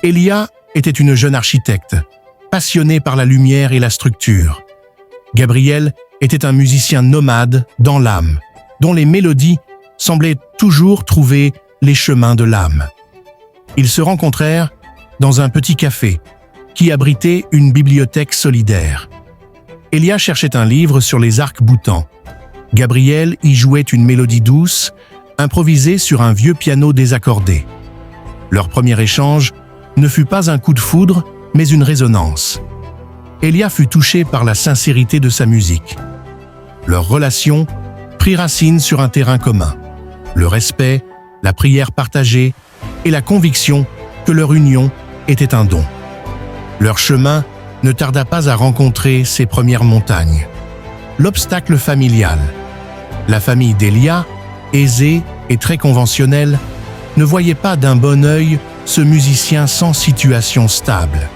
Elia était une jeune architecte, passionnée par la lumière et la structure. Gabriel était un musicien nomade dans l'âme, dont les mélodies semblaient toujours trouver les chemins de l'âme. Ils se rencontrèrent dans un petit café qui abritait une bibliothèque solidaire. Elia cherchait un livre sur les arcs-boutants. Gabriel y jouait une mélodie douce, improvisée sur un vieux piano désaccordé. Leur premier échange ne fut pas un coup de foudre, mais une résonance. Elia fut touché par la sincérité de sa musique. Leur relation prit racine sur un terrain commun, le respect, la prière partagée et la conviction que leur union était un don. Leur chemin ne tarda pas à rencontrer ses premières montagnes. L'obstacle familial. La famille d'Elia, aisée et très conventionnelle, ne voyait pas d'un bon œil ce musicien sans situation stable.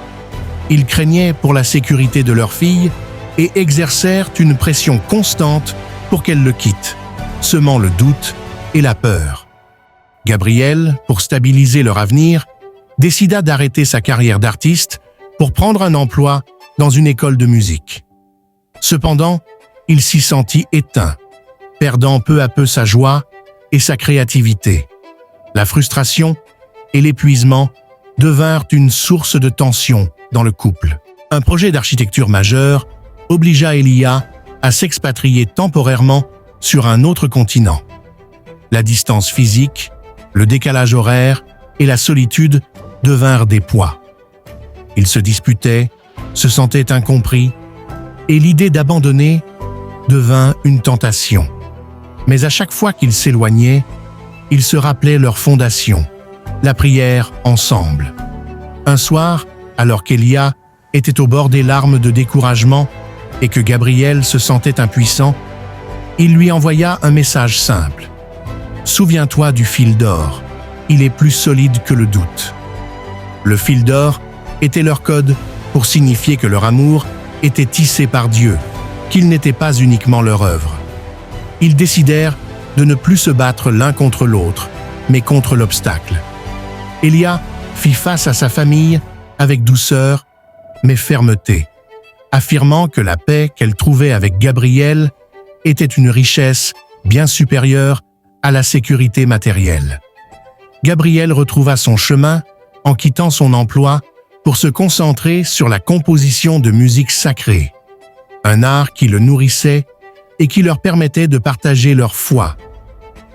Ils craignaient pour la sécurité de leur fille et exercèrent une pression constante pour qu'elle le quitte, semant le doute et la peur. Gabriel, pour stabiliser leur avenir, décida d'arrêter sa carrière d'artiste pour prendre un emploi dans une école de musique. Cependant, il s'y sentit éteint, perdant peu à peu sa joie et sa créativité. La frustration et l'épuisement devinrent une source de tension dans le couple. Un projet d'architecture majeur obligea Elia à s'expatrier temporairement sur un autre continent. La distance physique, le décalage horaire et la solitude devinrent des poids. Ils se disputaient, se sentaient incompris, et l'idée d'abandonner devint une tentation. Mais à chaque fois qu'ils s'éloignaient, ils se rappelaient leur fondation, la prière ensemble. Un soir, alors qu'Elia était au bord des larmes de découragement et que Gabriel se sentait impuissant, il lui envoya un message simple. « Souviens-toi du fil d'or, il est plus solide que le doute. » Le fil d'or était leur code pour signifier que leur amour était tissé par Dieu, qu'il n'était pas uniquement leur œuvre. Ils décidèrent de ne plus se battre l'un contre l'autre, mais contre l'obstacle. Elia fit face à sa famille avec douceur, mais fermeté, affirmant que la paix qu'elle trouvait avec Gabriel était une richesse bien supérieure à la sécurité matérielle. Gabriel retrouva son chemin en quittant son emploi pour se concentrer sur la composition de musique sacrée, un art qui le nourrissait et qui leur permettait de partager leur foi.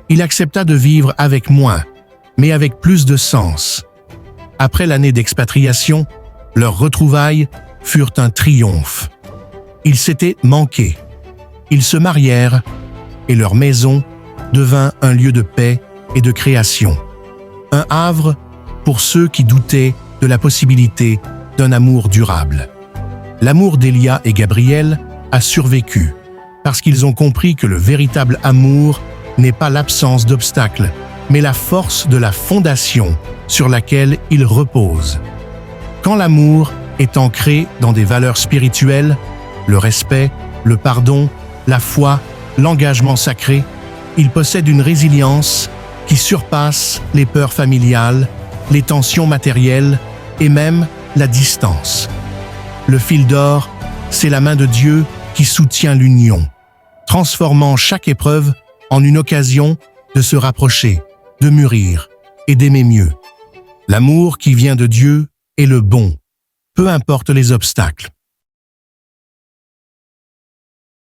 Il accepta de vivre avec moins, mais avec plus de sens. Après l'année d'expatriation, leurs retrouvailles furent un triomphe. Ils s'étaient manqués. Ils se marièrent et leur maison devint un lieu de paix et de création. Un havre pour ceux qui doutaient de la possibilité d'un amour durable. L'amour d'Elia et Gabriel a survécu parce qu'ils ont compris que le véritable amour n'est pas l'absence d'obstacles, mais la force de la fondation sur laquelle il repose. Quand l'amour est ancré dans des valeurs spirituelles, le respect, le pardon, la foi, l'engagement sacré, il possède une résilience qui surpasse les peurs familiales, les tensions matérielles et même la distance. Le fil d'or, c'est la main de Dieu qui soutient l'union, transformant chaque épreuve en une occasion de se rapprocher, de mûrir et d'aimer mieux. L'amour qui vient de Dieu est le bon, peu importe les obstacles.